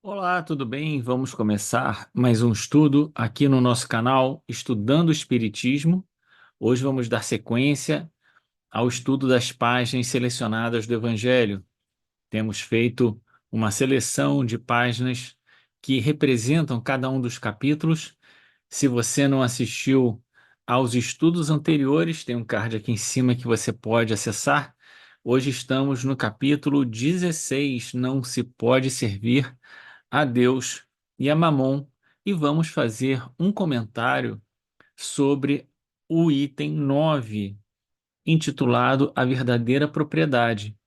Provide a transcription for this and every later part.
Olá, tudo bem? Vamos começar mais um estudo aqui no nosso canal Estudando o Espiritismo. Hoje vamos dar sequência ao estudo das páginas selecionadas do Evangelho. Temos feito uma seleção de páginas que representam cada um dos capítulos. Se você não assistiu aos estudos anteriores, tem um card aqui em cima que você pode acessar. Hoje estamos no capítulo 16, Não se pode servir a Deus e a Mamon, e vamos fazer um comentário sobre o item 9, intitulado A Verdadeira Propriedade.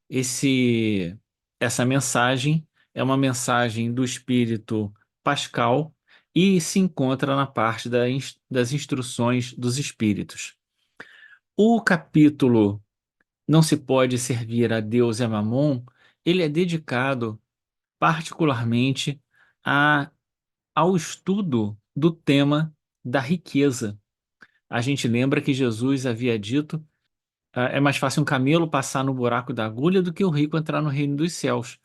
Essa mensagem é uma mensagem do espírito Pascal e se encontra na parte das instruções dos espíritos. O capítulo Não se pode servir a Deus e a Mamon, ele é dedicado particularmente a ao estudo do tema da riqueza. A gente lembra que Jesus havia dito: é mais fácil um camelo passar no buraco da agulha do que o rico entrar no reino dos céus.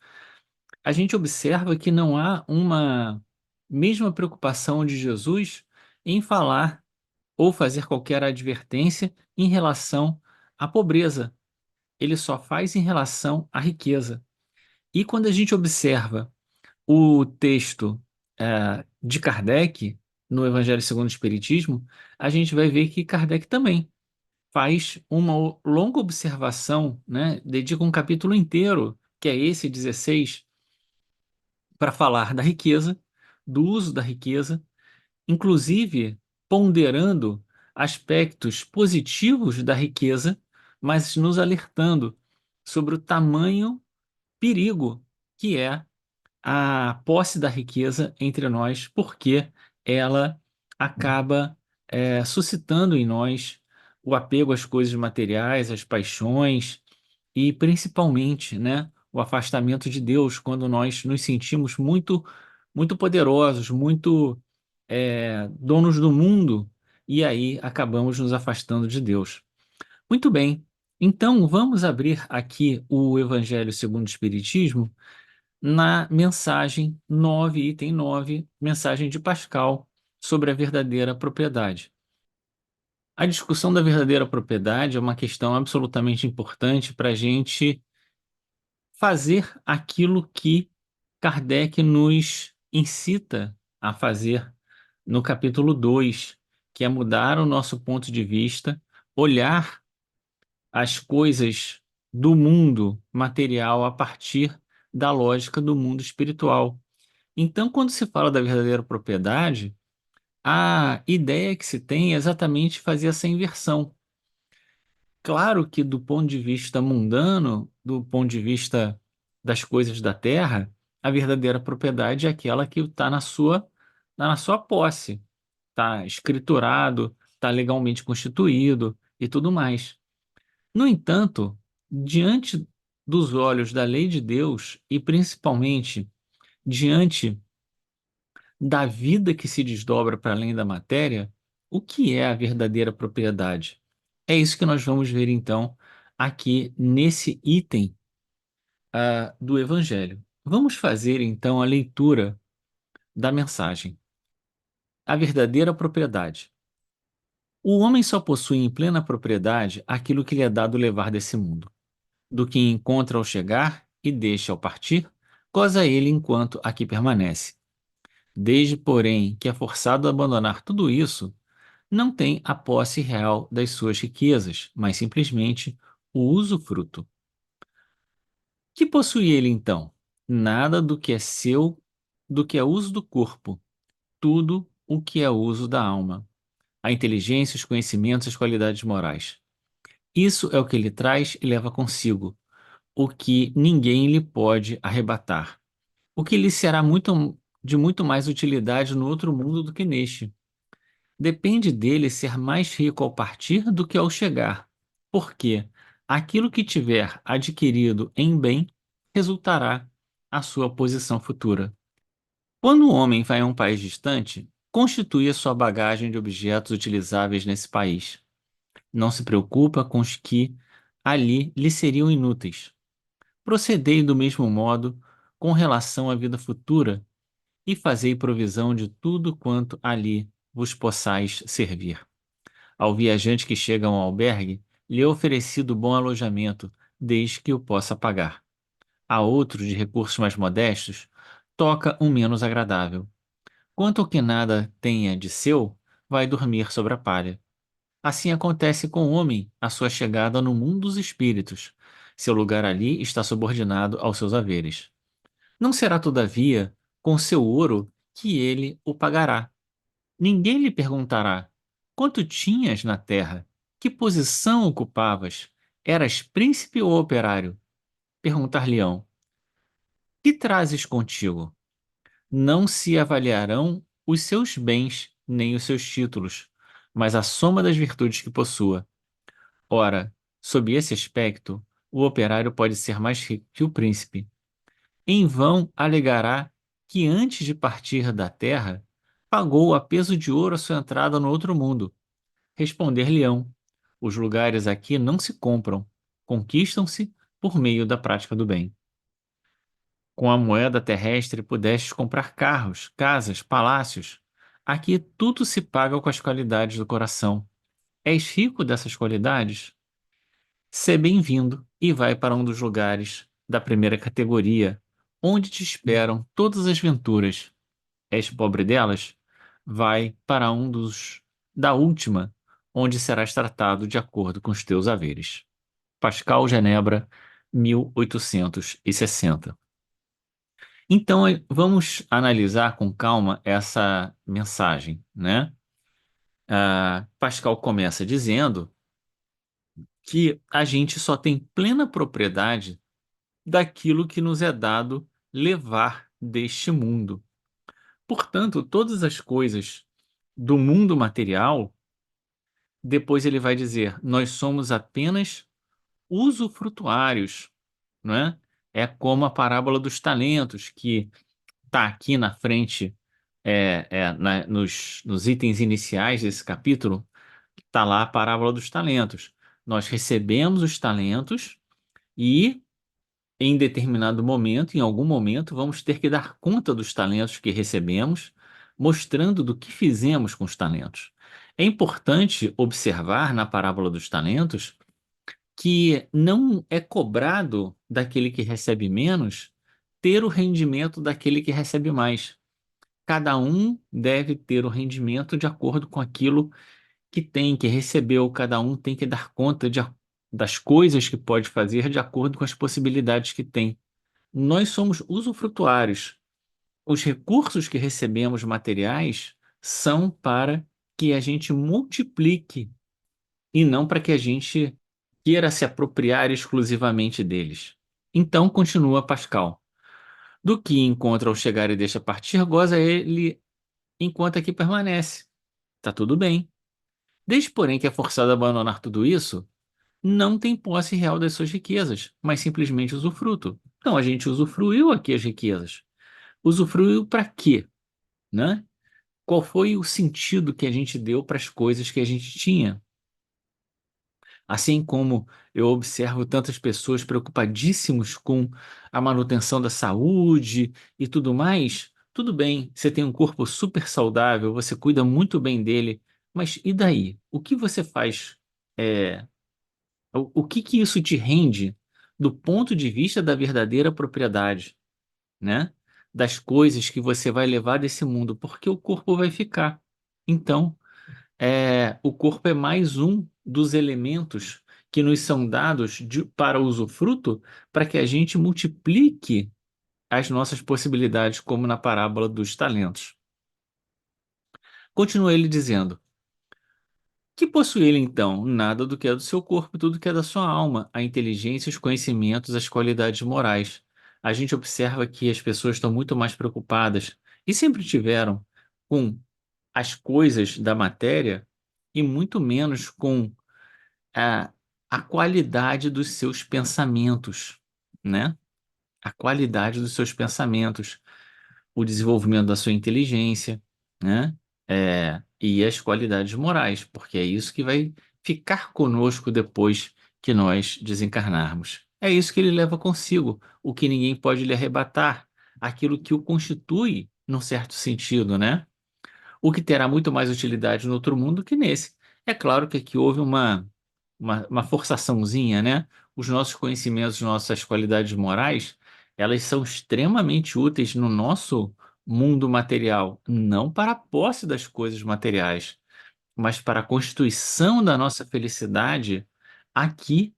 A gente observa que não há uma mesma preocupação de Jesus em falar ou fazer qualquer advertência em relação à pobreza. Ele só faz em relação à riqueza. E quando a gente observa o texto de Kardec, no Evangelho segundo o Espiritismo, a gente vai ver que Kardec também faz uma longa observação, né? Dedica um capítulo inteiro, que é esse 16, para falar da riqueza, do uso da riqueza, inclusive ponderando aspectos positivos da riqueza, mas nos alertando sobre o tamanho perigo que é a posse da riqueza entre nós, porque ela acaba suscitando em nós o apego às coisas materiais, às paixões e principalmente, né, o afastamento de Deus, quando nós nos sentimos muito poderosos, muito donos do mundo, e aí acabamos nos afastando de Deus. Muito bem. Então, vamos abrir aqui o Evangelho segundo o Espiritismo na mensagem 9, item 9, mensagem de Pascal sobre a verdadeira propriedade. A discussão da verdadeira propriedade é uma questão absolutamente importante para a gente fazer aquilo que Kardec nos incita a fazer no capítulo 2, que é mudar o nosso ponto de vista, olhar as coisas do mundo material a partir da lógica do mundo espiritual. Então, quando se fala da verdadeira propriedade, a ideia que se tem é exatamente fazer essa inversão. Claro que, do ponto de vista mundano, do ponto de vista das coisas da terra, a verdadeira propriedade é aquela que está na sua posse, está escriturado, está legalmente constituído e tudo mais. No entanto, diante dos olhos da lei de Deus e principalmente diante da vida que se desdobra para além da matéria, o que é a verdadeira propriedade? É isso que nós vamos ver então aqui nesse item do Evangelho. Vamos fazer então a leitura da mensagem. A verdadeira propriedade. O homem só possui em plena propriedade aquilo que lhe é dado levar desse mundo. Do que encontra ao chegar e deixa ao partir, goza ele enquanto aqui permanece. Desde, porém, que é forçado a abandonar tudo isso, não tem a posse real das suas riquezas, mas simplesmente o usufruto. Que possui ele então? Nada do que é seu, do que é uso do corpo, tudo o que é uso da alma, a inteligência, os conhecimentos, as qualidades morais. Isso é o que ele traz e leva consigo, o que ninguém lhe pode arrebatar, o que lhe será de muito mais utilidade no outro mundo do que neste. Depende dele ser mais rico ao partir do que ao chegar, porque aquilo que tiver adquirido em bem resultará a sua posição futura. Quando o homem vai a um país distante, constitui a sua bagagem de objetos utilizáveis nesse país. Não se preocupa com os que ali lhe seriam inúteis. Procedei do mesmo modo com relação à vida futura e fazei provisão de tudo quanto ali vos possais servir. Ao viajante que chega a um albergue, lhe é oferecido bom alojamento, desde que o possa pagar. A outro, de recursos mais modestos, toca um menos agradável. Quanto ao que nada tenha de seu, vai dormir sobre a palha. Assim acontece com o homem à sua chegada no mundo dos espíritos. Seu lugar ali está subordinado aos seus haveres. Não será, todavia, com seu ouro que ele o pagará. Ninguém lhe perguntará: quanto tinhas na terra? Que posição ocupavas? Eras príncipe ou operário? Perguntar-lhe-ão: que trazes contigo? Não se avaliarão os seus bens nem os seus títulos, mas a soma das virtudes que possua. Ora, sob esse aspecto, o operário pode ser mais rico que o príncipe. Em vão alegará que antes de partir da terra, pagou a peso de ouro a sua entrada no outro mundo. Responder-lhe-ão: os lugares aqui não se compram, conquistam-se por meio da prática do bem. Com a moeda terrestre pudestes comprar carros, casas, palácios. Aqui tudo se paga com as qualidades do coração. És rico dessas qualidades? Sê bem-vindo e vai para um dos lugares da primeira categoria, onde te esperam todas as venturas. És pobre delas? Vai para um dos da última, onde serás tratado de acordo com os teus haveres. Pascal Genebra, 1860. Então, vamos analisar com calma essa mensagem, né? Pascal começa dizendo que a gente só tem plena propriedade daquilo que nos é dado levar deste mundo. Portanto, todas as coisas do mundo material, depois ele vai dizer, nós somos apenas usufrutuários, não é? É como a parábola dos talentos, que está aqui na frente, nos itens iniciais desse capítulo, está lá a parábola dos talentos. Nós recebemos os talentos e, em determinado momento, em algum momento, vamos ter que dar conta dos talentos que recebemos, mostrando do que fizemos com os talentos. É importante observar na parábola dos talentos que não é cobrado daquele que recebe menos ter o rendimento daquele que recebe mais. Cada um deve ter o rendimento de acordo com aquilo que tem, que recebeu. Cada um tem que dar conta das coisas que pode fazer de acordo com as possibilidades que tem. Nós somos usufrutuários. Os recursos que recebemos materiais são para que a gente multiplique e não para que a gente queira se apropriar exclusivamente deles. Então, continua Pascal. Do que encontra ao chegar e deixa partir, goza ele enquanto aqui permanece. Tá tudo bem. Desde, porém, que é forçado a abandonar tudo isso, não tem posse real das suas riquezas, mas simplesmente usufruto. Então, a gente usufruiu aqui as riquezas. Usufruiu para quê, né? Qual foi o sentido que a gente deu para as coisas que a gente tinha? Assim como eu observo tantas pessoas preocupadíssimos com a manutenção da saúde e tudo mais, tudo bem, você tem um corpo super saudável, você cuida muito bem dele, mas e daí? O que você faz? É, o que que isso te rende do ponto de vista da verdadeira propriedade, né? Das coisas que você vai levar desse mundo, porque o corpo vai ficar. Então, o corpo é mais um dos elementos que nos são dados para usufruto, para que a gente multiplique as nossas possibilidades, como na parábola dos talentos. Continua ele dizendo: que possui ele então? Nada do que é do seu corpo, tudo que é da sua alma, a inteligência, os conhecimentos, as qualidades morais. A gente observa que as pessoas estão muito mais preocupadas, e sempre tiveram, com as coisas da matéria, e muito menos com a, a qualidade dos seus pensamentos, né? A qualidade dos seus pensamentos, o desenvolvimento da sua inteligência, né? E as qualidades morais, porque é isso que vai ficar conosco depois que nós desencarnarmos. É isso que ele leva consigo, o que ninguém pode lhe arrebatar, aquilo que o constitui, num certo sentido, né? O que terá muito mais utilidade no outro mundo que nesse. É claro que aqui houve uma forçaçãozinha, né? Os nossos conhecimentos, nossas qualidades morais, elas são extremamente úteis no nosso mundo material, não para a posse das coisas materiais, mas para a constituição da nossa felicidade aqui,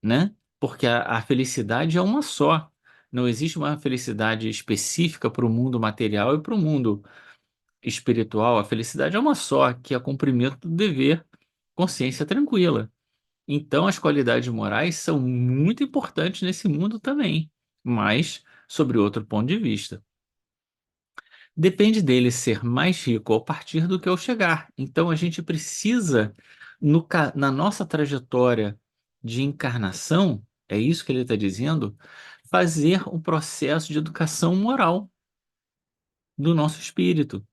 né? Porque a felicidade é uma só. Não existe uma felicidade específica para o mundo material e para o mundo espiritual. A felicidade é uma só, que é cumprimento do dever, consciência tranquila. Então, as qualidades morais são muito importantes nesse mundo também, mas sobre outro ponto de vista. Depende dele ser mais rico ao partir do que ao chegar. Então, a gente precisa, na nossa trajetória de encarnação, é isso que ele está dizendo, fazer um processo de educação moral do nosso espírito.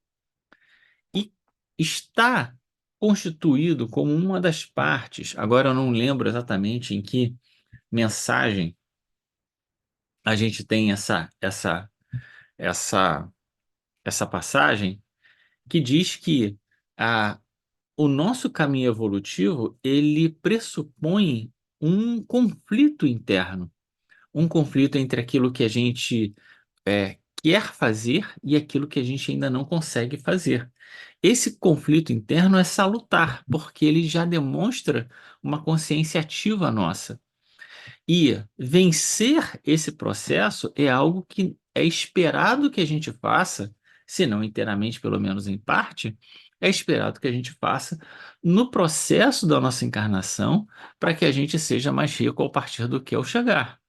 E está constituído como uma das partes, agora eu não lembro exatamente em que mensagem a gente tem essa, essa passagem que diz que a, o nosso caminho evolutivo ele pressupõe um conflito interno, um conflito entre aquilo que a gente quer fazer e aquilo que a gente ainda não consegue fazer. Esse conflito interno é salutar, porque ele já demonstra uma consciência ativa nossa. E vencer esse processo é algo que é esperado que a gente faça, se não inteiramente, pelo menos em parte, é esperado que a gente faça no processo da nossa encarnação, para que a gente seja mais rico ao partir do que ao chegar,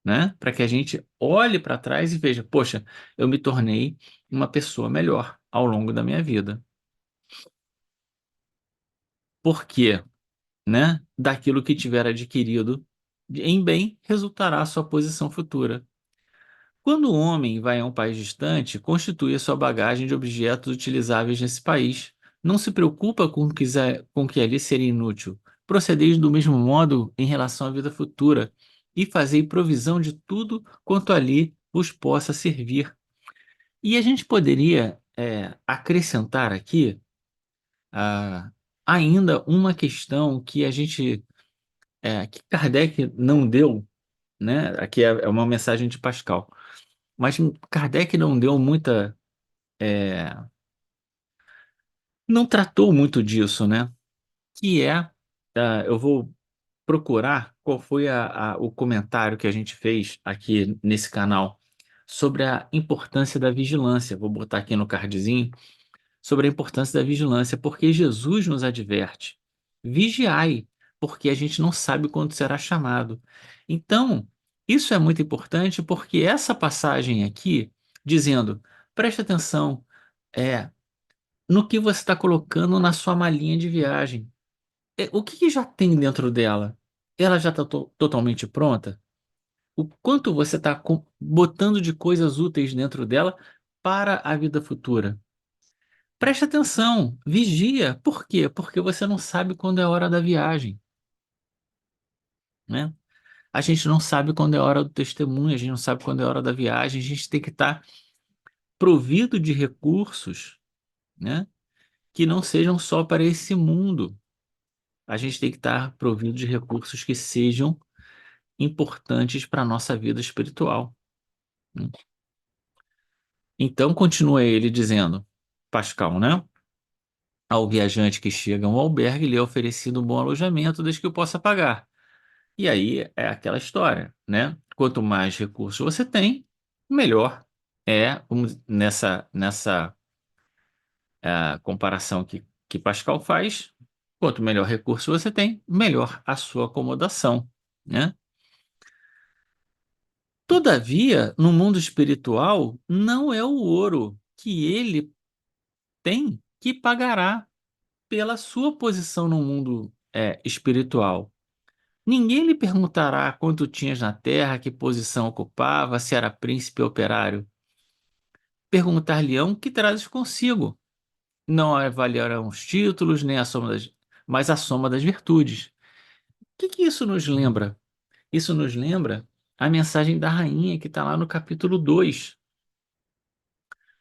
né? Para que a gente olhe para trás e veja, poxa, eu me tornei uma pessoa melhor ao longo da minha vida. Por quê? Né? Daquilo que tiver adquirido em bem resultará a sua posição futura. Quando o homem vai a um país distante, constitui a sua bagagem de objetos utilizáveis nesse país. Não se preocupa com que ali seria inútil. Procedeis do mesmo modo em relação à vida futura, e fazei provisão de tudo quanto ali vos possa servir. E a gente poderia acrescentar aqui ah, ainda uma questão que que Kardec não deu, né? Aqui é uma mensagem de Pascal. Mas Kardec não deu muita, não tratou muito disso, né? Que é, eu vou procurar qual foi o comentário que a gente fez aqui nesse canal sobre a importância da vigilância. Vou botar aqui no cardzinho sobre a importância da vigilância, porque Jesus nos adverte: vigiai, porque a gente não sabe quando será chamado. Então, isso é muito importante porque essa passagem aqui, dizendo, preste atenção, no que você está colocando na sua malinha de viagem. O que que já tem dentro dela? Ela já está totalmente pronta? O quanto você está botando de coisas úteis dentro dela para a vida futura? Preste atenção, vigia. Por quê? Porque você não sabe quando é a hora da viagem, né? A gente não sabe quando é a hora do testemunho, a gente não sabe quando é a hora da viagem, a gente tem que estar provido de recursos, né? Que não sejam só para esse mundo. A gente tem que estar provido de recursos que sejam importantes para a nossa vida espiritual, né? Então, continua ele dizendo, Pascal, né? Ao viajante que chega a um albergue, lhe é oferecido um bom alojamento, desde que o possa pagar. E aí é aquela história, né? Quanto mais recursos você tem, melhor é, nessa comparação que Pascal faz, quanto melhor recurso você tem, melhor a sua acomodação, né? Todavia, no mundo espiritual, não é o ouro que ele tem que pagará pela sua posição no mundo espiritual. Ninguém lhe perguntará quanto tinhas na terra, que posição ocupava, se era príncipe ou operário. Perguntar-lhe-ão que trazes consigo. Não avaliarão os títulos, nem a soma mas a soma das virtudes. O que que isso nos lembra? Isso nos lembra a mensagem da rainha que está lá no capítulo 2.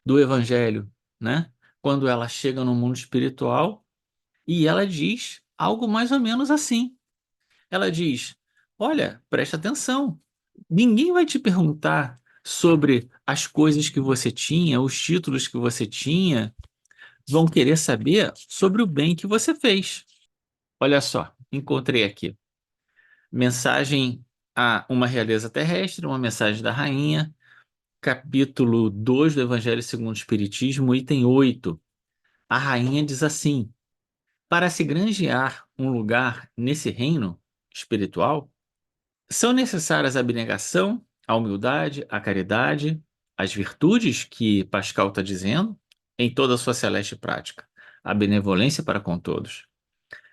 do Evangelho, né? Quando ela chega no mundo espiritual e ela diz algo mais ou menos assim. Ela diz: Olha, presta atenção. Ninguém vai te perguntar sobre as coisas que você tinha, os títulos que você tinha. Vão querer saber sobre o bem que você fez. Olha só, encontrei aqui. Mensagem a uma realeza terrestre, uma mensagem da rainha, capítulo 2 do Evangelho segundo o Espiritismo, item 8. A rainha diz assim: Para se granjear um lugar nesse reino espiritual, são necessárias a abnegação, a humildade, a caridade, as virtudes que Pascal está dizendo, em toda a sua celeste prática, a benevolência para com todos.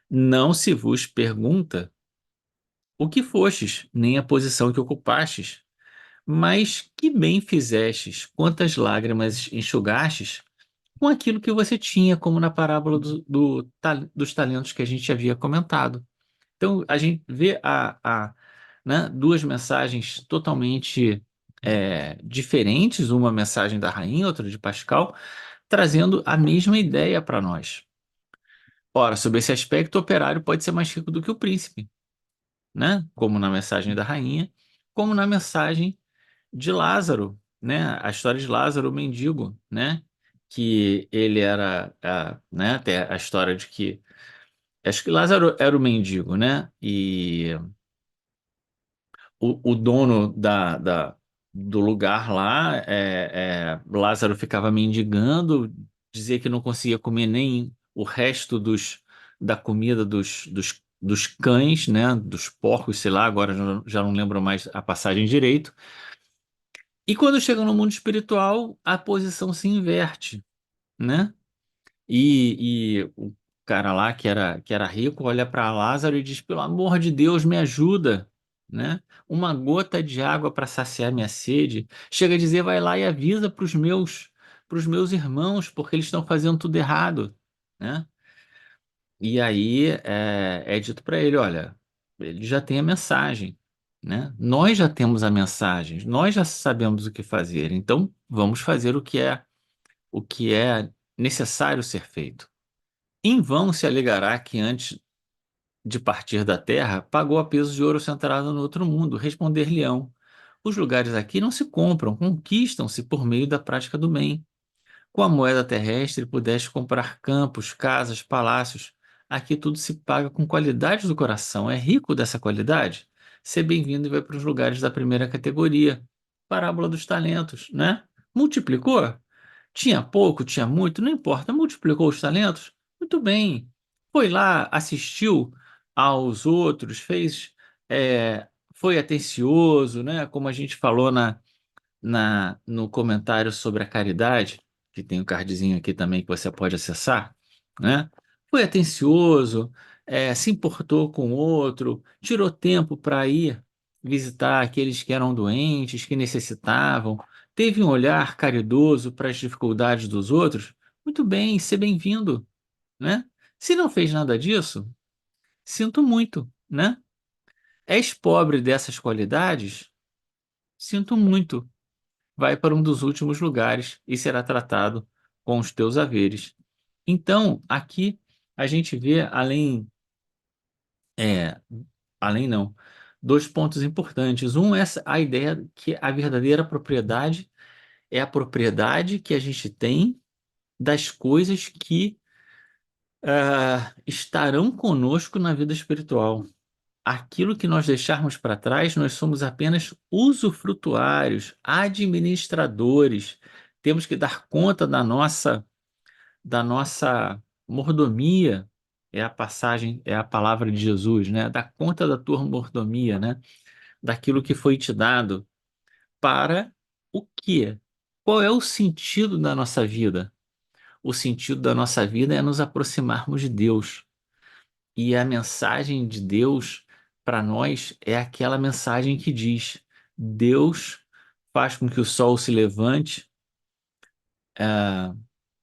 Não se vos pergunta o que fostes, nem a posição que ocupastes, mas que bem fizestes, quantas lágrimas enxugastes com aquilo que você tinha, como na parábola dos talentos que a gente havia comentado. Então, a gente vê né, duas mensagens totalmente diferentes, uma mensagem da rainha, outra de Pascal, trazendo a mesma ideia para nós. Ora, sob esse aspecto, o operário pode ser mais rico do que o príncipe, né? Como na mensagem da rainha, como na mensagem de Lázaro, né? A história de Lázaro, o mendigo, né? Que ele era, né? Até a história de que acho que Lázaro era o mendigo, né? E o dono do lugar lá, Lázaro ficava mendigando, dizia que não conseguia comer nem o resto da comida dos cães, né? Dos porcos, sei lá, agora já não lembro mais a passagem direito. E quando chega no mundo espiritual, a posição se inverte, né? E o cara lá que era rico olha para Lázaro e diz: Pelo amor de Deus, me ajuda, né? Uma gota de água para saciar minha sede. Chega a dizer: Vai lá e avisa para os meus irmãos, porque eles estão fazendo tudo errado, né? E aí é dito para ele: Olha, ele já tem a mensagem, né? Nós já temos a mensagem, nós já sabemos o que fazer, então vamos fazer o que é necessário ser feito. Em vão se alegará que antes de partir da terra pagou a peso de ouro centrado no outro mundo. Responder-lhe-ão: Os lugares aqui não se compram, conquistam-se por meio da prática do bem. Com a moeda terrestre pudeste comprar campos, casas, palácios. Aqui tudo se paga com qualidade do coração. É rico dessa qualidade? Seja bem-vindo e vai para os lugares da primeira categoria. Parábola dos talentos, né? Multiplicou? Tinha pouco, tinha muito, não importa, multiplicou os talentos? Muito bem. Foi lá, assistiu aos outros, foi atencioso, né? Como a gente falou no comentário sobre a caridade, que tem um cardzinho aqui também que você pode acessar, né? Foi atencioso, se importou com o outro, tirou tempo para ir visitar aqueles que eram doentes, que necessitavam, teve um olhar caridoso para as dificuldades dos outros. Muito bem, seja bem-vindo, né? Se não fez nada disso, sinto muito, né? És pobre dessas qualidades? Sinto muito, vai para um dos últimos lugares e será tratado com os teus haveres. Então, aqui a gente vê é, além não, dois pontos importantes. Um é a ideia que a verdadeira propriedade é a propriedade que a gente tem das coisas que estarão conosco na vida espiritual. Aquilo que nós deixarmos para trás, nós somos apenas usufrutuários, administradores. Temos que dar conta da nossa mordomia. É a passagem, é a palavra de Jesus, né? Dar conta da tua mordomia, né? Daquilo que foi te dado para o quê? Qual é o sentido da nossa vida? O sentido da nossa vida é nos aproximarmos de Deus. E a mensagem de Deus para nós é aquela mensagem que diz: Deus faz com que o sol se levante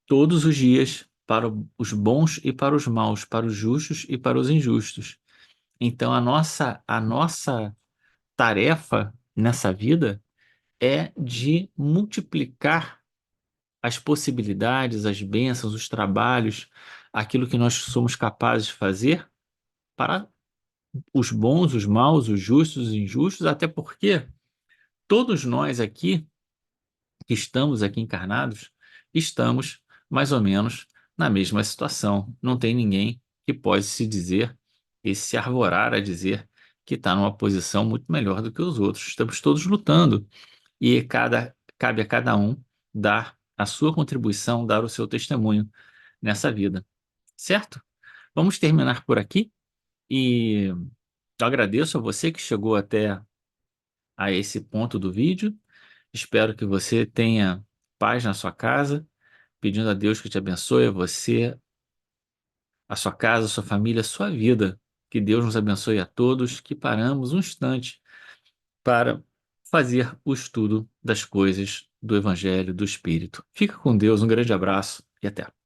todos os dias para os bons e para os maus, para os justos e para os injustos. Então a nossa tarefa nessa vida é de multiplicar as possibilidades, as bênçãos, os trabalhos, aquilo que nós somos capazes de fazer para os bons, os maus, os justos, os injustos, até porque todos nós aqui que estamos aqui encarnados, estamos mais ou menos na mesma situação. Não tem ninguém que pode se dizer e se arvorar a dizer que está numa posição muito melhor do que os outros. Estamos todos lutando e cabe a cada um dar a sua contribuição, dar o seu testemunho nessa vida, certo? Vamos terminar por aqui e eu agradeço a você que chegou até a esse ponto do vídeo. Espero que você tenha paz na sua casa, pedindo a Deus que te abençoe, a você, a sua casa, a sua família, a sua vida. Que Deus nos abençoe a todos, que paramos um instante para fazer o estudo das coisas do Evangelho do Espírito. Fica com Deus, um grande abraço e até.